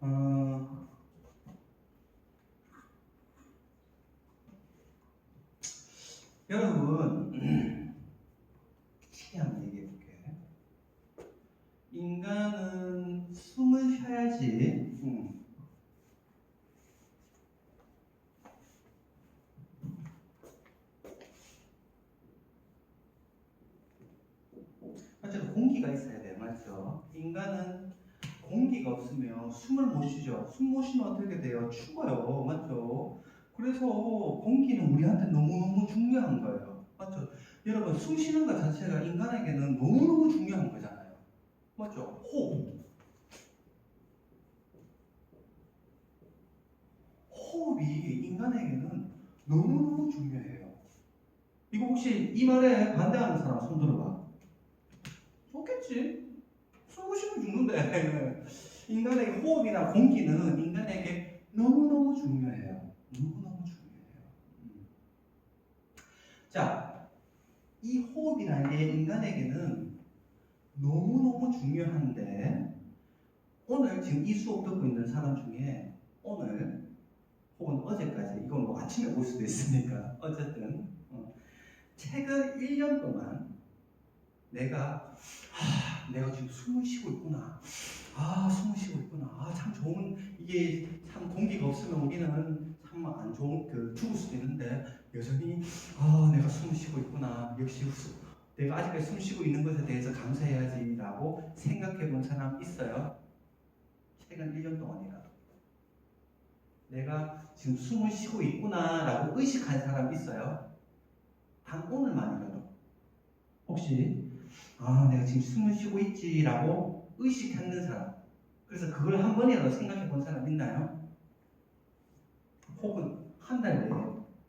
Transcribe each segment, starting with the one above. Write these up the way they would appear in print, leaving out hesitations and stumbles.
어, 여러분, 쉽게 한번 얘기해 볼게. 인간은 숨을 쉬어야지. 어쨌든 공기가 있어야 돼, 맞죠? 인간은 공기가 없으면 숨을 못 쉬죠. 숨 못 쉬면 어떻게 돼요? 죽어요, 맞죠? 그래서 공기는 우리한테 너무너무 중요한 거예요, 맞죠? 여러분, 숨 쉬는 것 자체가 인간에게는 너무너무 중요한 거잖아요, 맞죠? 호흡이 인간에게는 너무너무 중요해요. 이거 혹시 이 말에 반대하는 사람 손 들어봐. 좋겠지. 숨 못 쉬면 죽는데. 인간에게 호흡이나 공기는 인간에게 너무너무 중요해요. 너무너무 중요해요. 자, 이 호흡이라는 게 인간에게는 너무너무 중요한데, 오늘 지금 이 수업 듣고 있는 사람 중에 오늘 혹은 어제까지, 이건 뭐 아침에 볼 수도 있으니까 어쨌든 최근 1년 동안 내가 지금 숨을 쉬고 있구나. 숨을 쉬고 있구나. 참 좋은, 이게 참 공기가 없으면 우리는 참 안 좋은, 죽을 수도 있는데, 여전히, 내가 숨을 쉬고 있구나. 역시 내가 아직까지 숨 쉬고 있는 것에 대해서 감사해야지라고 생각해 본 사람 있어요? 최근 1년 동안이라도. 내가 지금 숨을 쉬고 있구나라고 의식한 사람 있어요? 단 오늘만이라도. 혹시 내가 지금 숨을 쉬고 있지라고 의식했는 사람, 그래서 그걸 한 번이라도 생각해 본 사람 있나요? 혹은 한 달 내에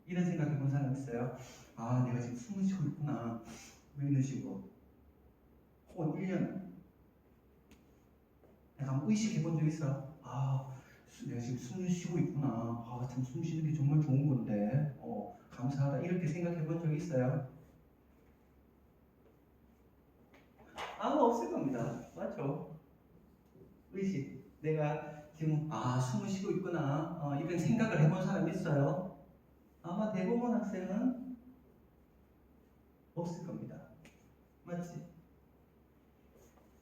이런 생각해 본 사람 있어요? 내가 지금 숨을 쉬고 있구나, 뭐 이런 식으로. 혹은 1년 내가 한번 의식해 본 적 있어? 내가 지금 숨을 쉬고 있구나. 참 숨 쉬는 게 정말 좋은 건데, 감사하다, 이렇게 생각해 본 적 있어요? 아마 없을 겁니다. 맞죠? 의식. 내가 지금 숨을 쉬고 있구나, 이런 생각을 해본 사람 있어요? 아마 대부분 학생은 없을 겁니다. 맞지?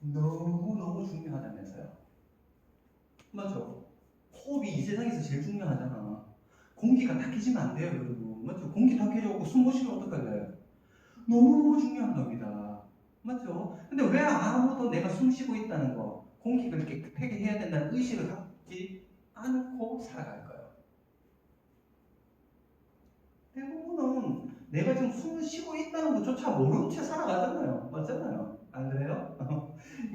너무너무 중요하다면서요. 맞죠? 호흡이 이 세상에서 제일 중요하잖아. 공기가 탁해지면 안 돼요, 여러분. 맞죠? 공기 탁해져갖고 숨 못 쉬면 어떡할래? 너무너무 중요한 겁니다. 맞죠? 근데 왜 아무도 내가 숨 쉬고 있다는 거, 공기가 이렇게 폐기해야 된다는 의식을 갖지 않고 살아갈 거예요. 대부분은 내가 지금 숨을 쉬고 있다는 것조차 모른 채 살아가잖아요. 맞잖아요. 안 그래요?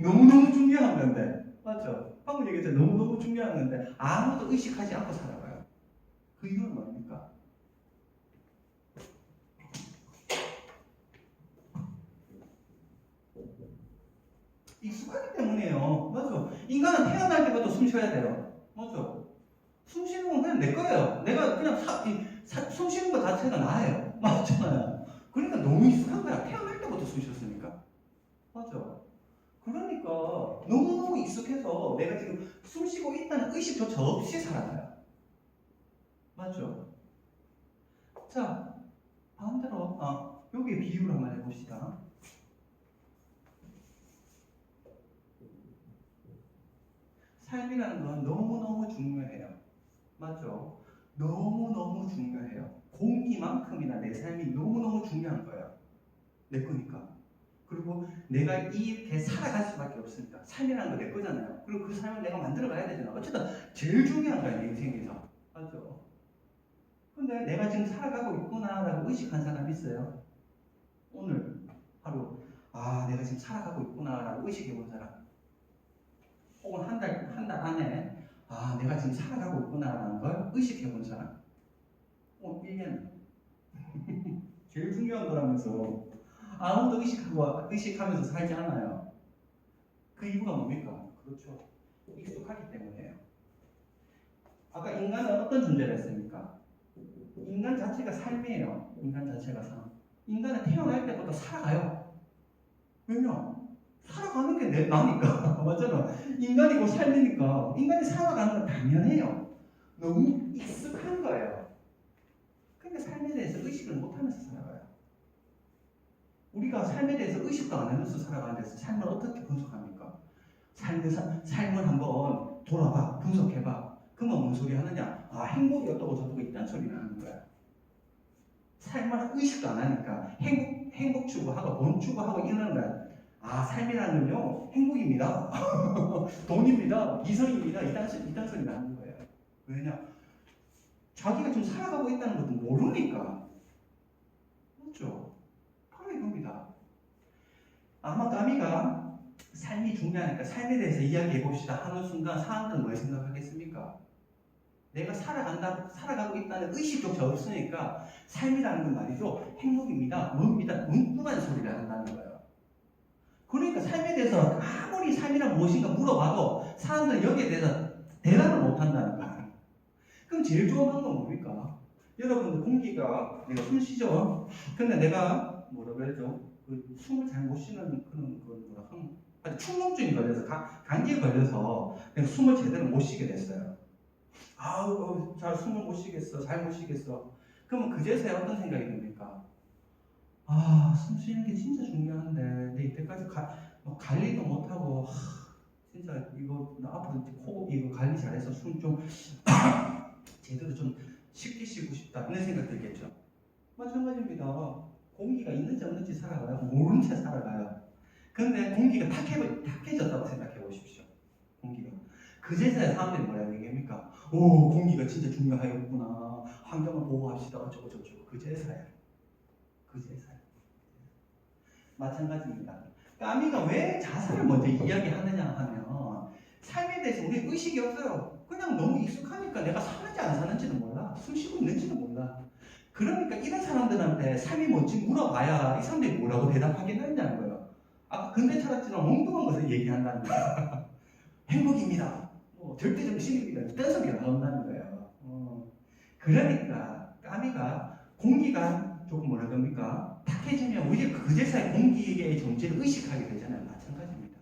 너무너무 중요한 건데. 맞죠? 방금 얘기했죠. 너무너무 중요한 건데 아무도 의식하지 않고 살아가요. 그 이유는 뭡니까? 익숙하기 때문이에요. 맞죠? 인간은 태어날 때부터 숨 쉬어야 돼요. 맞죠? 숨 쉬는 건 그냥 내 거예요. 내가 그냥 숨 쉬는 것 자체가 나예요. 맞잖아요. 그러니까 너무 익숙한 거야. 태어날 때부터 숨 쉬었으니까. 맞죠? 그러니까 너무너무 익숙해서 내가 지금 숨 쉬고 있다는 의식조차 없이 살아가요. 맞죠? 자, 반대로 여기에 비유를 한번 해봅시다. 삶이라는 건 너무너무 중요해요. 맞죠? 너무너무 중요해요. 공기만큼이나 내 삶이 너무너무 중요한 거예요. 내 거니까. 그리고 내가 이렇게 살아갈 수밖에 없으니까. 삶이라는 거 내 거잖아요. 그리고 그 삶을 내가 만들어 가야 되잖아. 어쨌든 제일 중요한 거야, 내 인생에서. 맞죠? 근데 내가 지금 살아가고 있구나라고 의식한 사람 있어요? 오늘 하루, 내가 지금 살아가고 있구나라고 의식해 본 사람. 혹은 한 달 안에, 내가 지금 살아가고 있구나라는 걸 의식해 본 사람. 1년. 제일 중요한 거라면서. 아무도 의식하면서 살지 않아요. 그 이유가 뭡니까? 그렇죠. 익숙하기 때문이에요. 아까 인간은 어떤 존재라 했습니까? 인간 자체가 삶이에요. 인간 자체가 삶. 인간은 태어날 때부터 살아가요. 왜냐? 살아가는 게 나니까. 맞잖아. 인간이고 삶이니까. 인간이 살아가는 건 당연해요. 너무 익숙한 거예요. 그러니까 삶에 대해서 의식을 못하면서 살아가요. 우리가 삶에 대해서 의식도 안 하면서 살아가는데 삶을 어떻게 분석합니까? 삶을 한번 돌아봐, 분석해봐. 그러면 뭔 소리 하느냐? 아, 행복이 어떠고 저떠고 있다는 소리를 하는 거야. 삶을 의식도 안 하니까 행복 추구하고 돈 추구하고 이러는 거야. 아, 삶이라는 건요, 행복입니다. 돈입니다. 이성입니다. 이딴 소리를 하는 거예요. 왜냐? 자기가 좀 살아가고 있다는 것도 모르니까. 그렇죠? 바로 이겁니다. 아마 까미가 삶이 중요하니까 삶에 대해서 이야기해 봅시다 하는 순간 사람들은 뭘 생각하겠습니까? 내가 살아가고 있다는 의식조차 없으니까 삶이라는 건 말이죠. 행복입니다. 뭡니다. 뚱뚱한 소리를 한다는 거예요. 그러니까 삶에 대해서 아무리 삶이란 무엇인가 물어봐도 사람들은 여기에 대해서 대답을 못한다는 거예요. 그럼 제일 좋은 방법은 뭡니까? 여러분들 공기가 내가 숨 쉬죠? 근데 내가 뭐라 그러죠? 그 숨을 잘 못 쉬는 그런 뭐라 축농증이 걸려서 감기에 걸려서 내가 숨을 제대로 못 쉬게 됐어요. 아우 잘 숨을 못 쉬겠어, 잘 못 쉬겠어. 그러면 그제서야 어떤 생각이 듭니까? 아, 숨 쉬는 게 진짜 중요한데 내 이때까지 관리도 못하고 진짜 이거 나 앞으로 코 이거 관리 잘해서 숨 좀 제대로 좀 쉽게 쉬고 싶다 이런 생각 들겠죠. 마찬가지입니다. 공기가 있는지 없는지 살아가요. 모른 채 살아가요. 근데 공기가 탁해졌다고 생각해 보십시오. 공기가. 그제서야 사람들이 뭐라고 얘기합니까? 오, 공기가 진짜 중요하겠구나. 환경을 보호합시다. 어쩌고 저쩌고. 그제서야. 마찬가지입니다. 까미가 왜 자살을 먼저 이야기하느냐 하면 삶에 대해서 우리 의식이 없어요. 그냥 너무 익숙하니까 내가 사는지 안 사는지는 몰라. 숨 쉬고 있는지는 몰라. 그러니까 이런 사람들한테 삶이 뭔지 물어봐야 이 사람들이 뭐라고 대답하겠느냐는 거예요. 아까 근대 철학자는 엉뚱한 것을 얘기한다는 거예요. 행복입니다. 절대적 진리입니다. 이딴 소리가 나온다는 거예요. 그러니까 까미가 공기가 조금 뭐라 그럽니까? 탁해지면 우리가 그제서야 공기의 존재를 의식하게 되잖아요. 마찬가지입니다.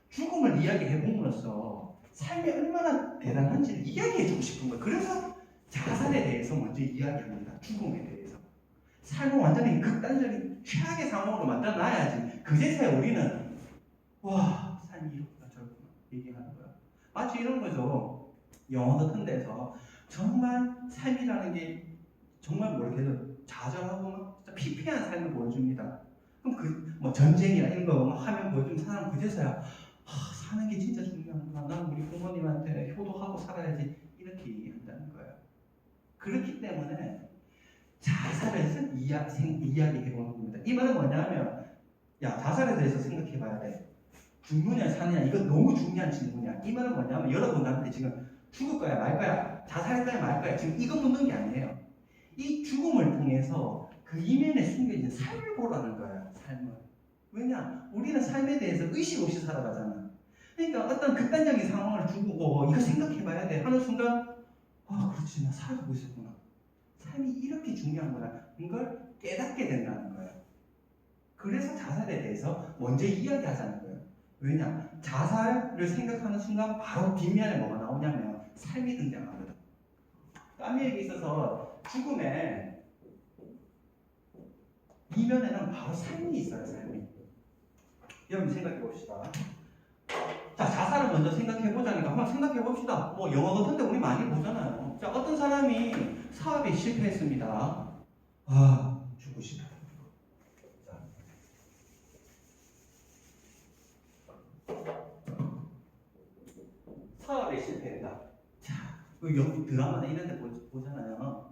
죽음을 이야기해 봄으로써 삶이 얼마나 대단한지를 이야기해주고 싶은 거예요. 그래서 자살에 대해서 먼저 이야기합니다. 죽음에 대해서. 삶을 완전히 극단적인 최악의 상황으로 만들어놔야지 그제서야 우리는 와, 삶이 이렇구나 저렇구나 얘기하는 거야. 마치 이런 거죠. 영화 같은 데서 정말 삶이라는 게 정말 모르겠는 좌절하고 진짜 피폐한 삶을 보여줍니다. 그럼 뭐 전쟁이나 이런 거 하면 보여주면 사람 그제서야 사는 게 진짜 중요하구나. 난 우리 부모님한테 효도하고 살아야지 이렇게 얘기한다는 거예요. 그렇기 때문에 자살에서 이야기해보는 겁니다. 이 말은 뭐냐면 야, 자살에 대해서 생각해봐야 돼. 죽느냐 사느냐 이건 너무 중요한 질문이야. 이 말은 뭐냐면 여러분한테 지금 죽을 거야 말 거야 자살할 거야 말 거야 지금 이거 묻는 게 아니에요. 이 죽음을 통해서 그 이면에 숨겨진 삶을 보라는 거야. 삶을. 왜냐? 우리는 삶에 대해서 의식 없이 살아가잖아. 그러니까 어떤 극단적인 상황을 두고 이거 생각해봐야 돼 하는 순간 그렇지 나 살아가고 있었구나. 삶이 이렇게 중요한 거라 이걸 깨닫게 된다는 거예요. 그래서 자살에 대해서 먼저 이야기하자는 거예요. 왜냐? 자살을 생각하는 순간 바로 뒷면에 뭐가 나오냐면 삶이 등장하거든. 까미에게 있어서 죽음의 이면에는 바로 삶이 있어요. 삶이. 여러분 생각해 봅시다. 자, 자살을 먼저 생각해 보자니까 한번 생각해 봅시다. 뭐 영화 같은데 우리 많이 보잖아요. 자, 어떤 사람이 사업에 실패했습니다. 죽고 싶어. 사업에 실패했다. 자, 드라마나 이런 데 보잖아요.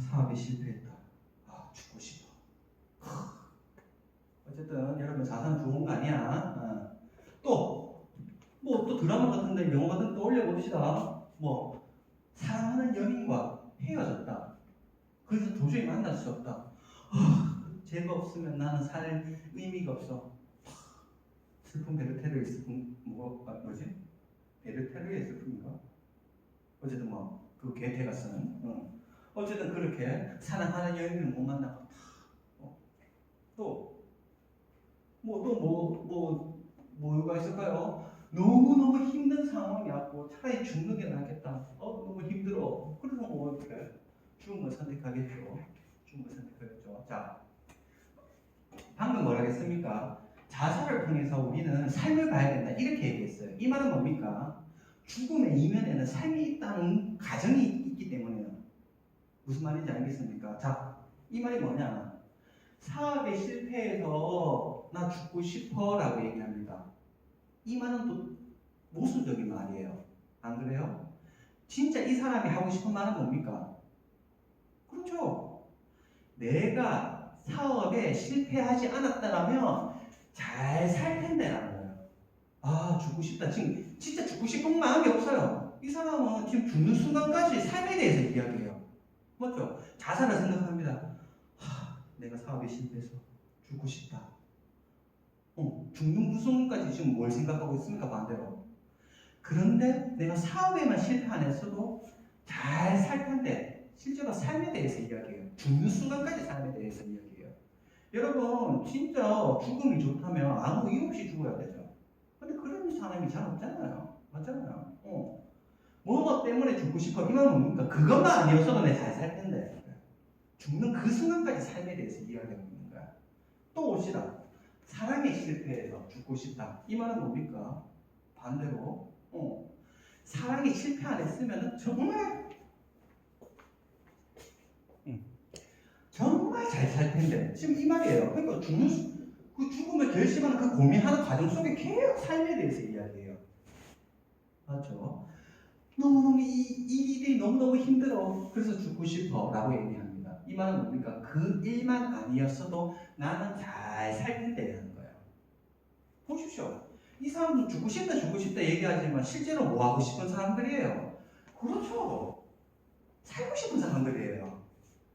사업에 실패했다. 죽고 싶어. 어쨌든 여러분 자산 좋은 거 아니야. 또 드라마 같은데 영화 같은 데 올려봅시다. 뭐 사랑하는 연인과 헤어졌다. 그래서 도저히 만날 수 없다. 쟤가 없으면 나는 살 의미가 없어. 슬픈 베르테르의 슬픔 뭐지? 베르테르의 슬픔인가? 어쨌든 그 괴테가 쓰는 어쨌든 그렇게 사랑하는 연인을 못 만나고 또 뭐가 있을까요? 너무너무 힘든 상황이었고 차라리 죽는 게 낫겠다. 너무 힘들어. 그래서 뭐 어떻게 죽음을 선택하겠죠. 죽음을 선택하겠죠. 자, 방금 뭐라 했습니까? 자살을 통해서 우리는 삶을 봐야 된다. 이렇게 얘기했어요. 이 말은 뭡니까? 죽음의 이면에는 삶이 있다는 가정이 있기 때문에요. 무슨 말인지 알겠습니까? 자, 이 말이 뭐냐? 사업에 실패해서 나 죽고 싶어 라고 얘기합니다. 이 말은 또 모순적인 말이에요. 안 그래요? 진짜 이 사람이 하고 싶은 말은 뭡니까? 그렇죠. 내가 사업에 실패하지 않았다라면 잘 살 텐데라는 거예요. 아, 죽고 싶다. 지금 진짜 죽고 싶은 마음이 없어요. 이 사람은 지금 죽는 순간까지 삶에 대해서 이야기해요. 맞죠? 자살을 생각합니다. 내가 사업에 실패해서 죽고 싶다. 죽는 그 순간까지 지금 뭘 생각하고 있습니까? 반대로. 그런데 내가 사업에만 실패 안 했어도 잘 살 텐데 실제로 삶에 대해서 이야기해요. 죽는 순간까지 삶에 대해서 이야기해요. 여러분 진짜 죽음이 좋다면 아무 이유 없이 죽어야 되죠. 근데 그런 사람이 잘 없잖아요. 맞잖아요. 뭐 때문에 죽고 싶어? 이 말은 뭡니까? 그것만 아니었어도 내가 잘 살 텐데. 죽는 그 순간까지 삶에 대해서 이야기하고 있는 거야. 또 옵시다. 사랑에 실패해서 죽고 싶다. 이 말은 뭡니까? 반대로 사랑에 실패 안 했으면 정말 잘 살 텐데. 지금 이 말이에요. 그러니까 그 죽음을 결심하는 그 고민하는 과정 속에 계속 삶에 대해서 이야기해요. 맞죠? 너무너무 이 일이 너무너무 힘들어. 그래서 죽고 싶어 라고 얘기합니다. 이 말은 뭡니까? 그 일만 아니었어도 나는 잘 살 텐데 라는 거예요. 보십시오. 이 사람은 죽고 싶다 얘기하지만 실제로 뭐 하고 싶은 사람들이에요? 그렇죠. 살고 싶은 사람들이에요.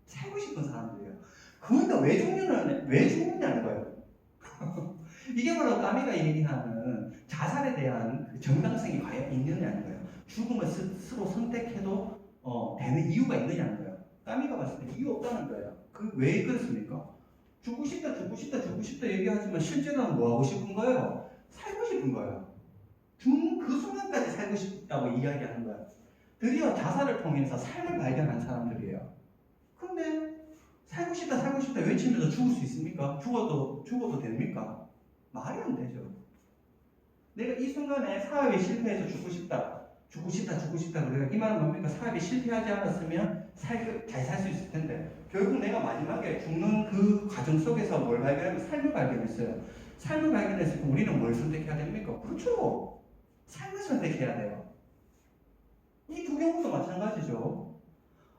살고 싶은 사람들이에요. 그런데 왜 죽느냐는 거예요. 이게 바로 까미가 얘기하는 자살에 대한 그 정당성이 과연 있느냐는 거예요. 죽음을 스스로 선택해도 되는 이유가 있느냐는 거예요. 까미가 봤을 때 이유 없다는 거예요. 왜 그렇습니까? 죽고 싶다 얘기하지만 실제로는 뭐 하고 싶은 거예요? 살고 싶은 거예요. 죽는 그 순간까지 살고 싶다고 이야기하는 거예요. 드디어 자살을 통해서 삶을 발견한 사람들이에요. 근데 살고 싶다 외치면서 죽을 수 있습니까? 죽어도 됩니까? 말이 안 되죠. 내가 이 순간에 사업에 실패해서 죽고 싶다 그래요. 이 말은 뭡니까? 사업에 실패하지 않았으면 잘 살 수 있을 텐데 결국 내가 마지막에 죽는 그 과정 속에서 뭘 발견하면 삶을 발견했어요. 삶을 발견했을 때 우리는 뭘 선택해야 됩니까? 그렇죠. 삶을 선택해야 돼요. 이 두 경우도 마찬가지죠.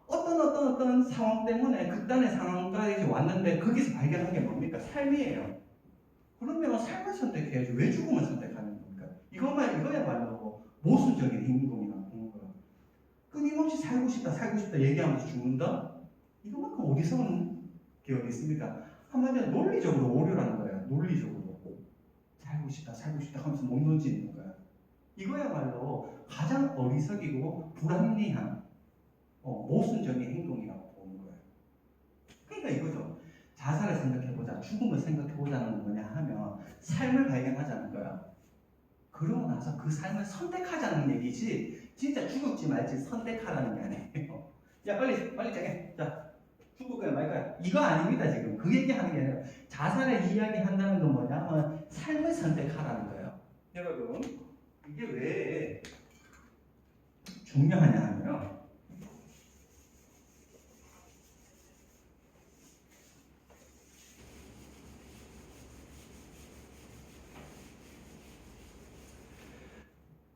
어떤 상황 때문에 극단의 상황까지 왔는데 거기서 발견한 게 뭡니까? 삶이에요. 그러면 삶을 선택해야지 왜 죽음을 선택하는 겁니까? 이거야말로 모순적인 행동이라는 거예요. 끊임없이 살고 싶다 얘기하면서 죽는다? 이거만큼 어디서는 기억이 있습니까? 한마디로 논리적으로 오류라는 거예요. 논리적으로. 살고 싶다 하면서 못 던지는 거예요. 이거야말로 가장 어리석이고 불합리한 모순적인 행동이라고 보는 거예요. 그러니까 이거죠. 자살을 생각해보자, 죽음을 생각해보자는 건 뭐냐 하면 삶을 발견하자는 거야. 그러고 나서 그 삶을 선택하자는 얘기지 진짜 죽을지 말지 선택하라는 게 아니에요. 야 빨리 정해. 자 죽을 거야 말 거야. 이거 아닙니다 지금. 그 얘기하는 게 아니라 자살을 이야기한다는 건 뭐냐 하면 삶을 선택하라는 거예요. 여러분 이게 왜 중요하냐 하면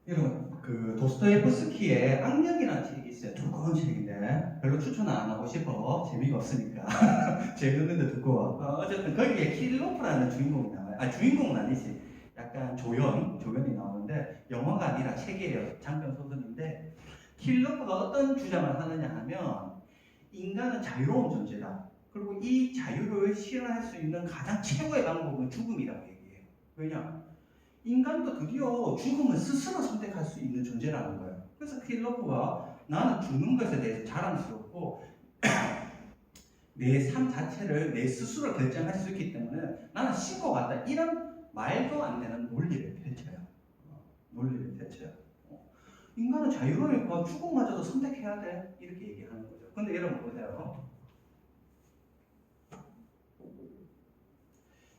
여러분 그 도스토옙스키의 악령이라는 책이 있어요. 두꺼운 책인데 별로 추천 안 하고 싶어. 재미가 없으니까. 재밌는데 두꺼워. 어쨌든 거기에 킬로프라는 주인공이 나와요. 주인공은 아니지. 약간 조연이 나오는데 영화가 아니라 책이에요. 장편 소설인데 킬로프가 어떤 주장을 하느냐 하면 인간은 자유로운 존재다. 그리고 이 자유를 실현할 수 있는 가장 최고의 방법은 죽음이라고 얘기해요. 왜냐? 인간도 드디어 죽음을 스스로 선택할 수 있는 존재라는 거예요. 그래서 킬러프가 나는 죽는 것에 대해서 자랑스럽고 내 삶 자체를 내 스스로 결정할 수 있기 때문에 나는 신고 같다. 이런 말도 안 되는 논리를 펼쳐요. 논리를 펼쳐요. 인간은 자유로우니까 죽음마저도 선택해야 돼. 이렇게 얘기하는 거죠. 근데 여러분 보세요.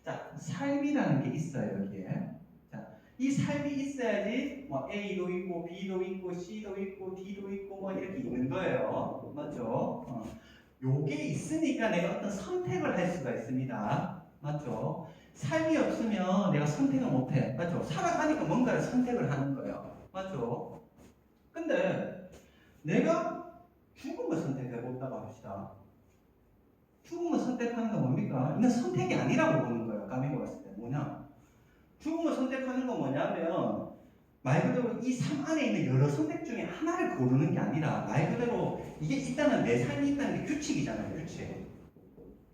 자, 삶이라는 게 있어요, 여기에. 자, 이 삶이 있어야지 뭐 A도 있고 B도 있고 C도 있고 D도 있고 뭐 이렇게 있는 거예요. 맞죠? 요게 있으니까 내가 어떤 선택을 할 수가 있습니다. 맞죠? 삶이 없으면 내가 선택을 못 해. 맞죠? 살아가니까 뭔가를 선택을 하는 거예요. 맞죠? 근데 내가 죽음을 선택해 본다고 합시다. 죽음을 선택하는 건 뭡니까? 이건 선택이 아니라고 보는 거예요. 까미고 봤을 때. 뭐냐? 죽음을 선택하는 건 뭐냐면 말 그대로 이 삶 안에 있는 여러 선택 중에 하나를 고르는 게 아니라 말 그대로 이게 일단은 내 삶이 있다는 게 규칙이잖아요.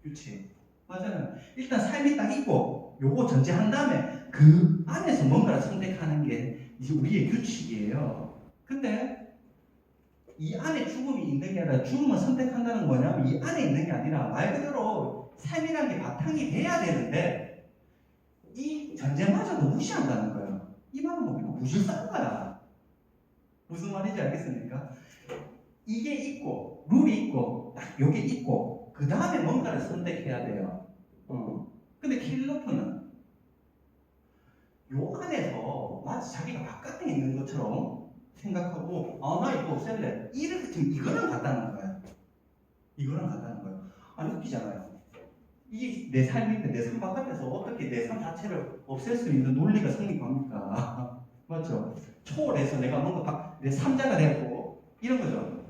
규칙. 맞아요. 일단 삶이 딱 있고 요거 전제한 다음에 그 안에서 뭔가를 선택하는 게 이제 우리의 규칙이에요. 근데 이 안에 죽음이 있는 게 아니라 죽음을 선택한다는 거냐면 이 안에 있는 게 아니라 말 그대로 삶이라는 게 바탕이 돼야 되는데 이 전제마저도 무시한다는 거예요. 이 말은 뭡니까? 무질서한 거야. 무슨 말인지 알겠습니까? 이게 있고 룰이 있고 딱 요게 있고 그 다음에 뭔가를 선택해야 돼요. 근데 킬러프는 요 안에서 마치 자기가 바깥에 있는 것처럼 생각하고 나 이거 없앨래 이렇게 지금 이거랑 같다는 거예요. 아니 웃기잖아요. 이게 내 삶인데 내 삶 바깥에서 어떻게 내 삶 자체를 없앨 수 있는 논리가 성립합니까? 맞죠? 초월해서 내가 뭔가 내 삶자가 되고 이런 거죠.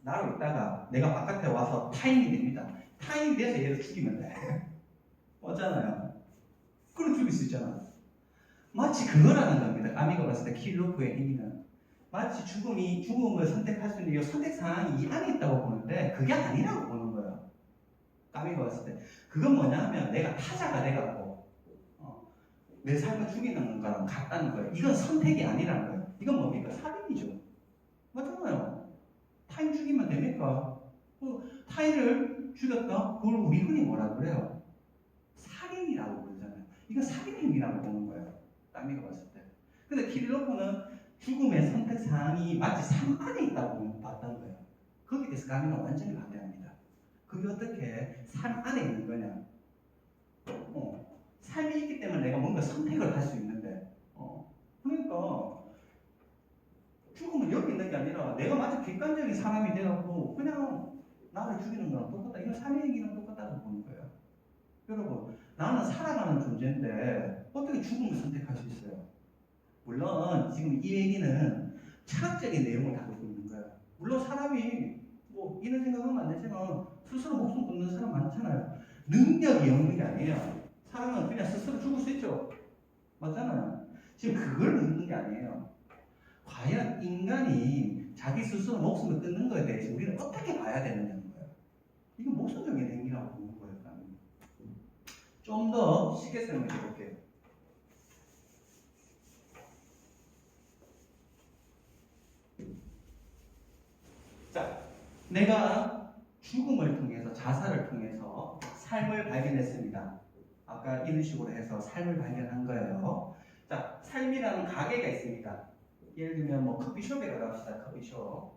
나로 있다가 내가 바깥에 와서 타인이 됩니다. 타인이 돼서 얘를 죽이면 돼. 맞잖아요. 그럼 죽일 수 있잖아. 마치 그거라는 겁니다. 까미가 봤을 때 킬로프의 행위는 마치 죽음을 선택할 수 있는 이 선택 사항이 이 안에 있다고 보는데 그게 아니라고 보는 거예요. 까미가 봤을 때 그건 뭐냐 하면 내가 타자가 돼갖고 내 삶을 죽이는 거랑 같다는 거예요. 이건 선택이 아니라는 거예요. 이건 뭡니까? 살인이죠. 맞잖아요. 타인 죽이면 됩니까? 타인을 죽였다? 그걸 우리 흔히 뭐라 그래요? 살인이라고 부르잖아요. 이건 살인 행위라고 보는 거예요. 까미가 봤을 때. 근데 킬러프는 죽음의 선택 사항이 마치 삶 안에 있다고 봤다는 거예요. 거기에 대해서 까미는 완전히 반대합니다. 그게 어떻게 삶 안에 있는 거냐? 삶이 있기 때문에 내가 뭔가 선택을 할 수 있는데, 그러니까 죽음은 여기 있는 게 아니라 내가 마치 객관적인 사람이 되었고 그냥 나를 죽이는 거랑 똑같다. 이건 삶의 얘기랑 똑같다고 보는 거예요. 여러분, 나는 살아가는 존재인데 어떻게 죽음을 선택할 수 있어요? 물론 지금 이 얘기는 철학적인 내용을 다루고 있는 거예요. 물론 사람이 뭐 이런 생각하면 안 되지만 스스로 목숨 끊는 사람 많잖아요. 능력이 없는 게 아니에요. 사람은 그냥 스스로 죽을 수 있죠. 맞잖아요. 지금 그걸 묻는 게 아니에요. 과연 인간이 자기 스스로 목숨을 끊는 것에 대해서 우리는 어떻게 봐야 되느냐는 거예요. 이건 모순적인 행위라고 보는 거예요. 좀 더 쉽게 설명해 볼게요. 자, 내가 죽음을 통해서 자살을 통해서 삶을 발견했습니다. 아까 이런 식으로 해서 삶을 발견한 거예요. 자, 삶이라는 가게가 있습니다. 예를 들면 뭐 커피숍에 가봅시다. 커피숍.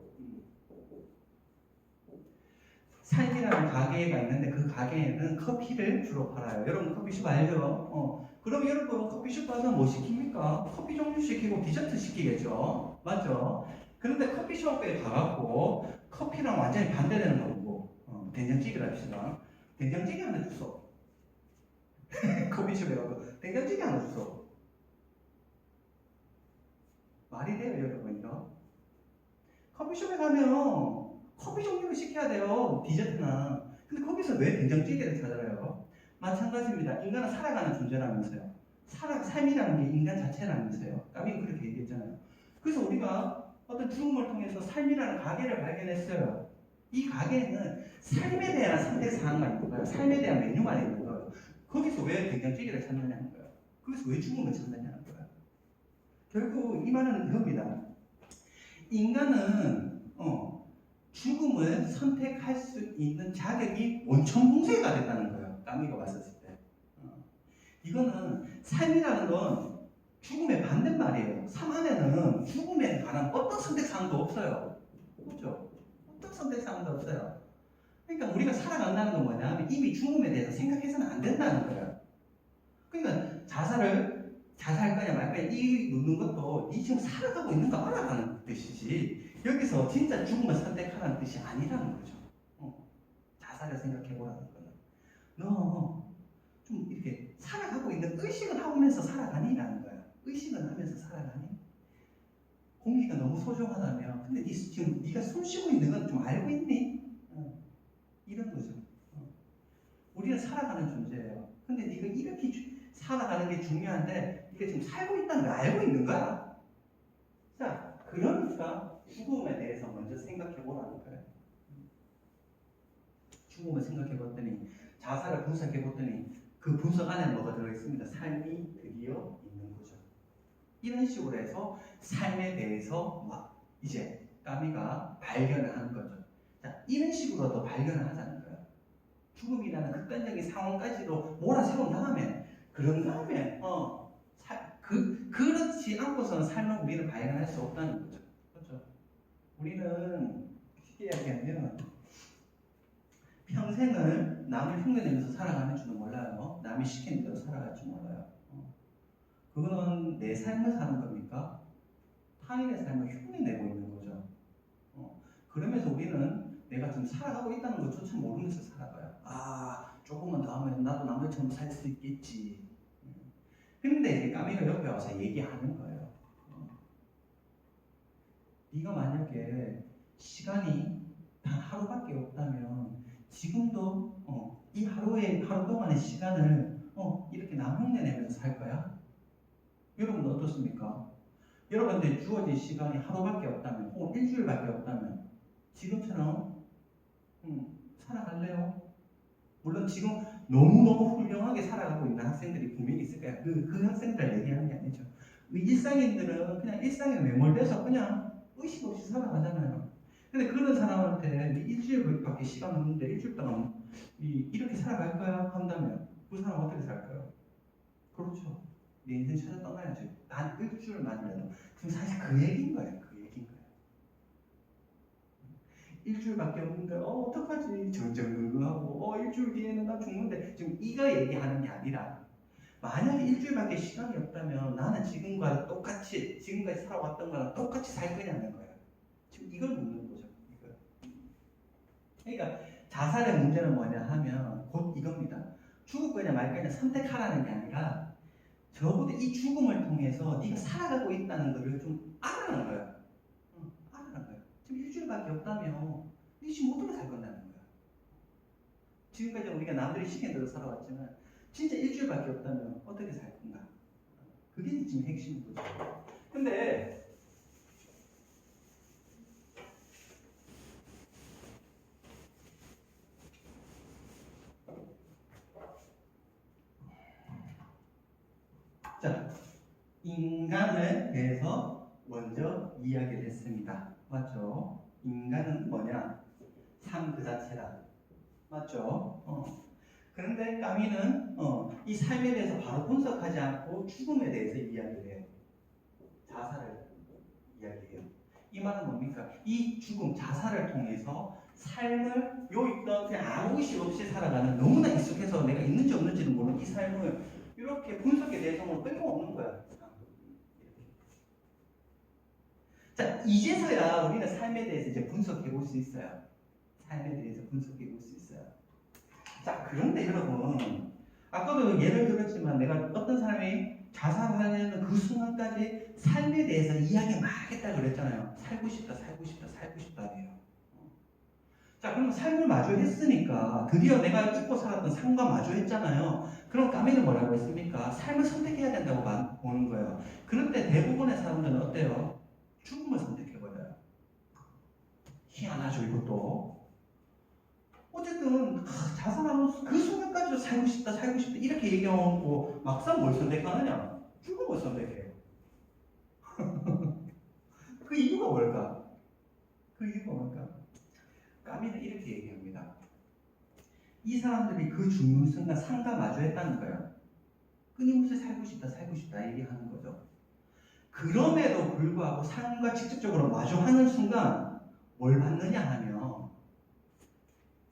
삶이라는 가게가 있는데 그 가게에는 커피를 주로 팔아요. 여러분 커피숍 알죠? 그럼 여러분 커피숍 가서 뭐 시킵니까? 커피 종류 시키고 디저트 시키겠죠? 맞죠? 그런데 커피숍에 가갖고 커피랑 완전히 반대되는 거고 된장찌개를 합시다. 된장찌개 하나 주소. 커피숍에 가서 된장찌개 하나 주소. 말이 돼요 여러분 이거? 커피숍에 가면 커피 종류를 시켜야 돼요. 디저트나. 근데 거기서 왜 된장찌개를 찾아요? 마찬가지입니다. 인간은 살아가는 존재라면서요. 삶이라는 게 인간 자체라면서요. 까미는 그렇게 얘기했잖아요. 그래서 우리가 어떤 죽음을 통해서 삶이라는 가게를 발견했어요. 이 가게에는 삶에 대한 선택 사항만 있는 거예요. 삶에 대한 메뉴만 있는 거예요. 거기서 왜 된장찌개를 찾느냐는 거예요. 거기서 왜 죽음을 찾느냐는 거예요. 결국 이 말은 이겁니다. 인간은 죽음을 선택할 수 있는 자격이 원천봉쇄가 됐다는 거예요. 까미가 왔었을 때. 이거는 삶이라는 건 죽음의 반대말이에요. 삶 안에는 죽음에 관한 어떤 선택사항도 없어요. 그렇죠? 어떤 선택사항도 없어요. 그러니까 우리가 살아간다는 건 뭐냐면 이미 죽음에 대해서 생각해서는 안 된다는 거예요. 그러니까 자살할 거냐 말 거냐 이 묻는 것도 이 지금 살아가고 있는 거 알아가는 뜻이지 여기서 진짜 죽음을 선택하라는 뜻이 아니라는 거죠. 자살을 생각해보라는 거는 너 좀 이렇게 살아가고 있는 의식을 하면서 살아가니라는 거야. 의식을 하면서 살아가니? 공기가 너무 소중하다며 근데 지금 네가 숨 쉬고 있는 건 좀 알고 있니? 이런 거죠. 우리는 살아가는 존재예요. 근데 네가 이렇게 살아가는 게 중요한데 네가 지금 살고 있다는 걸 알고 있는 거야. 자, 그러니까 죽음에 대해서 먼저 생각해 보라는 거예요. 죽음을 생각해 봤더니 자살을 분석해 봤더니 그 분석 안에 뭐가 들어있습니다. 삶이 드디어 있는 거죠. 이런 식으로 해서 삶에 대해서 막 이제 까미가 발견을 하는 거죠. 자, 이런 식으로도 발견을 하자는 거예요. 죽음이라는 극단적인 상황까지도 몰아세운 다음에 그런 다음에 그렇지 않고서는 삶을 우리는 발견할 수 없다는 거죠. 그렇죠? 우리는 쉽게 이야기하면 평생을 남을 흉내내면서 살아가는 줄은 몰라요. 남이 시키는 대로 살아갈 줄 몰라요. 그거는 내 삶을 사는 겁니까? 타인의 삶을 흉내내고 있는 거죠. 그러면서 우리는 내가 지금 살아가고 있다는 것조차 모르면서 살아가요. 조금만 더 하면 나도 남들처럼 살 수 있겠지. 근데 이제 까미가 옆에 와서 얘기하는 거예요. 네가 만약에 시간이 단 하루밖에 없다면 지금도 이 하루 동안의 시간을 이렇게 남 흉내내면서 살 거야? 여러분은 어떻습니까? 여러분한테 주어진 시간이 하루밖에 없다면 혹은 일주일밖에 없다면 지금처럼 살아갈래요? 물론 지금 너무너무 훌륭하게 살아가고 있는 학생들이 분명히 있을 거야. 그 학생들 얘기하는 게 아니죠. 일상인들은 그냥 일상에 매몰돼서 그냥 의식 없이 살아가잖아요. 근데 그런 사람한테 일주일밖에 시간 없는데 일주일 동안 이렇게 살아갈 거야 한다면 그 사람 어떻게 살까요? 그렇죠. 내 인생 찾아 떠나야지. 단 일주일만이라도. 지금 사실 그 얘기인 거예요. 그 얘기인 거예요. 일주일밖에 없는데 어떡하지? 정정긍긍하고 일주일 뒤에는 나 죽는데 지금 이거 얘기하는 게 아니라 만약에 일주일밖에 시간이 없다면 나는 지금과 똑같이 지금까지 살아왔던 거랑 똑같이 살 거냐는 거예요. 지금 이걸 묻는 거죠. 이걸. 그러니까 자살의 문제는 뭐냐 하면 곧 이겁니다. 죽을 거냐 말 거냐 선택하라는 게 아니라 적어도 이 죽음을 통해서 네가 살아가고 있다는 것을 좀 알아라는 거야. 알아라는 거야. 지금 일주일밖에 없다면 네 지금 어떻게 살 건다는 거야. 지금까지 우리가 남들이 시킨 대로 살아왔지만 진짜 일주일밖에 없다면 어떻게 살 건가. 그게 지금 핵심인 거죠. 근데 자, 인간에 대해서 먼저 이야기를 했습니다. 맞죠? 인간은 뭐냐? 삶 그 자체다. 맞죠? 그런데 까미는 이 삶에 대해서 바로 분석하지 않고 죽음에 대해서 이야기를 해요. 자살을 이야기해요. 이 말은 뭡니까? 이 죽음, 자살을 통해서 삶을 있던 그냥 아무 의식 없이 살아가는 너무나 익숙해서 내가 있는지 없는지는 모르는 이 삶을 이렇게 분석의 대상으로 끌고 오는 거야. 자, 이제서야 우리는 삶에 대해서 이제 분석해 볼 수 있어요. 삶에 대해서 분석해 볼 수 있어요. 자, 그런데 여러분, 아까도 예를 들었지만 내가 어떤 사람이 자살하는 그 순간까지 삶에 대해서 이야기 막 했다 그랬잖아요. 살고 싶다, 살고 싶다, 살고 싶다네요. 자, 그럼 삶을 마주했으니까 드디어 내가 잊고 살았던 삶과 마주했잖아요. 그럼 까미는 뭐라고 했습니까? 삶을 선택해야 된다고 보는 거예요. 그런데 대부분의 사람들은 어때요? 죽음을 선택해버려요. 희한하죠, 이것도. 어쨌든 자살하는 그 순간까지도 살고 싶다, 살고 싶다 이렇게 얘기하고 막상 뭘 선택하느냐? 죽음을 선택해요. 그 이유가 뭘까? 그 이유가 뭘까? 까미는 이렇게 얘기합니다. 이 사람들이 그 죽는 순간 삶과 마주했다는 거예요. 끊임없이 살고 싶다 얘기하는 거죠. 그럼에도 불구하고 삶과 직접적으로 마주하는 순간 뭘 받느냐 하면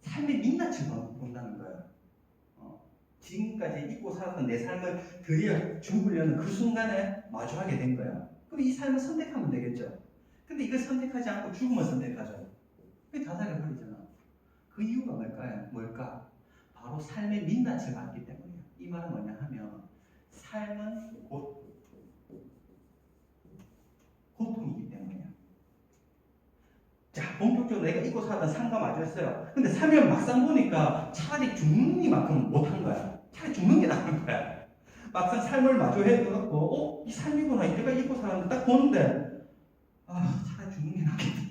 삶의 민낯을 본다는 거예요. 지금까지 잊고 살았던 내 삶을 드디어 죽으려는 그 순간에 마주하게 된 거야. 그럼 이 삶을 선택하면 되겠죠. 근데 이걸 선택하지 않고 죽음을 선택하죠. 그게 자살을 버리잖아. 그 이유가 뭘까? 바로 삶의 민낯을 받기 때문이에요. 이 말은 뭐냐 하면 삶은 고통이기 때문이에요. 자, 본격적으로 내가 잊고 살았던 삶과 마주했어요. 근데 삶을 막상 보니까 차라리 죽는 이만큼 못한 거야. 차라리 죽는 게 나은 거야. 막상 삶을 마주해갖고 이 삶이구나. 내가 잊고 살았는데 딱 보는데 차라리 죽는 게 낫겠다.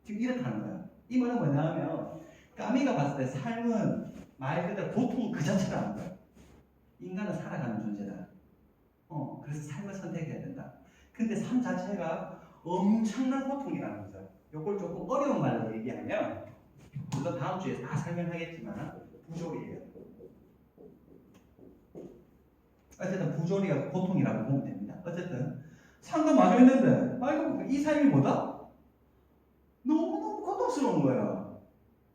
지금 이렇다는 거야. 이 말은 뭐냐면 까미가 봤을 때 삶은 말 그대로 고통 그 자체라는 거야. 인간은 살아가는 존재다. 그래서 삶을 선택해야 된다. 근데 삶 자체가 엄청난 고통이라는 거죠. 이걸 조금 어려운 말로 얘기하면, 물론 다음 주에 다 설명하겠지만 부조리예요. 어쨌든 부조리가 고통이라고 보면 됩니다. 어쨌든 삶과 마주했는데 아이고 이 삶이 뭐다? 너무너무 고통스러운 거야.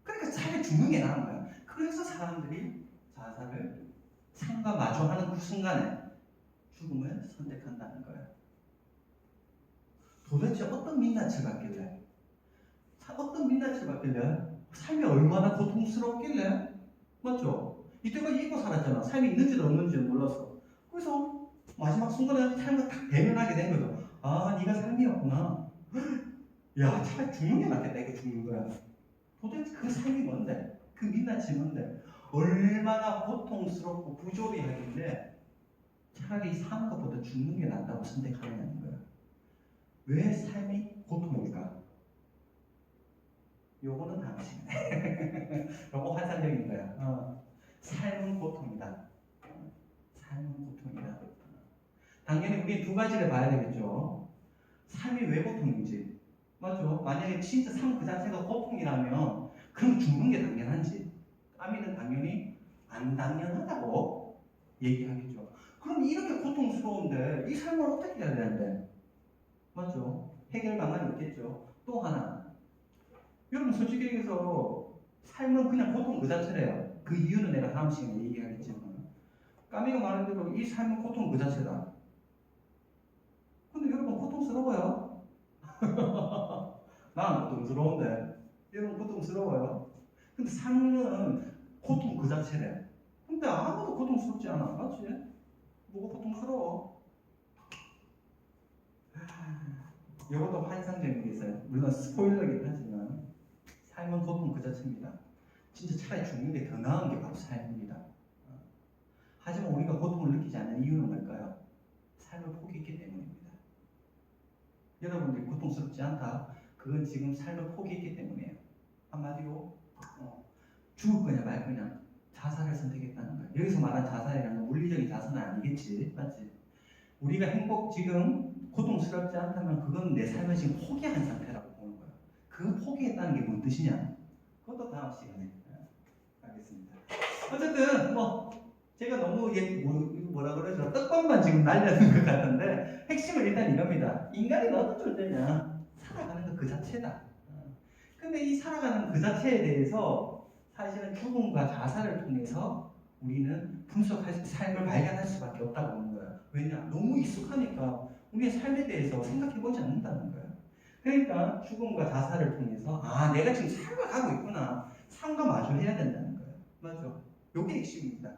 그러니까 차라리 죽는 게 나은 거야. 그래서 사람들이 자살을 삶과 마주하는 그 순간에 죽음을 선택한다는 거예요. 도대체 어떤 민낯을 받길래? 어떤 민낯을 받길래? 삶이 얼마나 고통스럽길래? 맞죠? 이때까지 잊고 살았잖아. 삶이 있는지도 없는지도 몰랐어. 그래서 마지막 순간에 삶과 딱 대면하게 된 거죠. 네가 삶이었구나. 야, 차라리 죽는 게 낫겠다. 이게 죽는 거야. 도대체 그 삶이 뭔데? 그 민낯이 뭔데? 얼마나 고통스럽고 부조리하길래 차라리 사는 것보다 죽는 게 낫다고 선택하느냐는 거야. 왜 삶이 고통일까? 요거는 다음 시간에. 요거 환상적인 거야. 삶은 고통이다. 삶은 고통이다. 당연히 우리 두 가지를 봐야 되겠죠. 삶이 왜 고통인지. 맞죠? 만약에 진짜 삶 그 자체가 고통이라면 그럼 죽는 게 당연한지. 까미는 당연히 안 당연하다고 얘기하겠죠. 그럼 이렇게 고통스러운데 이 삶을 어떻게 해야 되는데? 맞죠? 해결 방안이 있겠죠. 또 하나. 여러분 솔직히 얘기해서 삶은 그냥 고통 그 자체래요. 그 이유는 내가 다음 시간에 얘기하겠지만. 까미가 말한 대로 이 삶은 고통 그 자체다. 근데 여러분 고통스러워요? 나는 고통스러운데 여러분 고통스러워요? 근데 삶은 고통 그 자체래. 근데 아무도 고통스럽지 않아. 맞지? 뭐가 고통스러워? 이것도 환상적인 게 있어요. 물론 스포일러긴 하지만 삶은 고통 그 자체입니다. 진짜 차라리 죽는 게 더 나은 게 바로 삶입니다. 하지만 우리가 고통을 느끼지 않는 이유는 뭘까요? 삶을 포기했기 때문입니다. 여러분들이 고통스럽지 않다. 그건 지금 삶을 포기했기 때문이에요. 한마디로 죽을 거냐 말 거냐 자살을 선택했다는 거예요. 여기서 말한 자살이라는 건 물리적인 자살은 아니겠지. 맞지? 우리가 지금 고통스럽지 않다면 그건 내 삶을 지금 포기한 상태라고 보는 거예요. 그 포기했다는 게 뭔 뜻이냐? 그것도 다음 시간에 알겠습니다. 어쨌든 제가 너무 뭐라 그러죠? 떡밥만 지금 날려는 것 같은데 핵심은 일단 이겁니다. 인간이 어떤 존재냐? 살아가는 것 그 자체다. 근데 이 살아가는 그 자체에 대해서 사실은 죽음과 자살을 통해서 우리는 분석할 삶을 발견할 수밖에 없다고 보는 거예요. 왜냐? 너무 익숙하니까 우리의 삶에 대해서 생각해보지 않는다는 거예요. 그러니까 죽음과 자살을 통해서 내가 지금 삶을 가고 있구나. 삶과 마주해야 된다는 거예요. 맞죠? 이게 핵심입니다.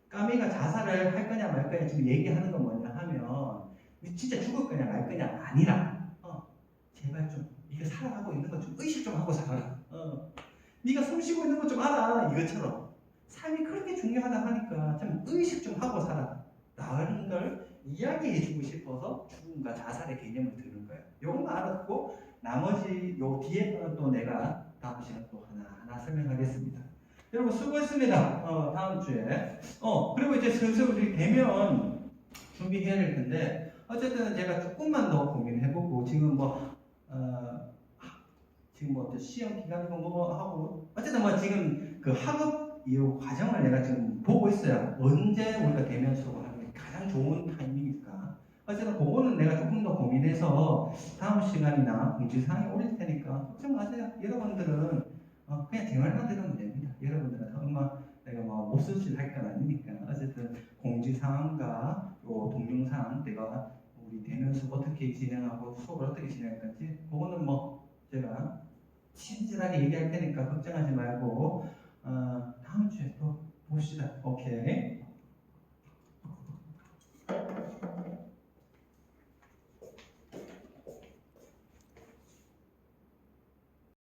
까미가 자살을 할 거냐 말 거냐 지금 얘기하는 건 뭐냐 하면 진짜 죽을 거냐 말 거냐 아니라 제발 좀 네가 살아가고 있는 것 좀 의식 좀 하고 살아라. 네가 숨 쉬고 있는 것 좀 알아. 이것처럼 삶이 그렇게 중요하다 하니까 좀 의식 좀 하고 살아. 라는 걸 이야기해주고 싶어서 죽음과 자살의 개념을 드는 거예요. 요것만 알았고 나머지 요 뒤에 거는 또 내가 다음 시간에 또 하나 설명하겠습니다. 여러분 수고했습니다. 다음 주에 그리고 이제 슬슬 우리 대면 준비해야 될 텐데 어쨌든 제가 조금만 더 고민해보고 지금 지금 뭐 시험 기간이고 뭐 하고 어쨌든 뭐 지금 그 학업 이 과정을 내가 지금 보고 있어요. 언제 우리가 대면 수업을 하는 게 가장 좋은 타이밍일까? 어쨌든 그거는 내가 조금 더 고민해서 다음 시간이나 공지사항에 올릴 테니까 걱정 마세요. 여러분들은 그냥 제 말만 들으면 됩니다. 여러분들은 엄마 내가 뭐 못쓸 할 건 아니니까 어쨌든 공지사항과 요 동영상 내가 우리 대면 수업 어떻게 진행하고 수업을 어떻게 진행할 건지 그거는 뭐 제가 친절하게 얘기할 테니까 걱정하지 말고 다음 주에 또 봅시다. 오케이.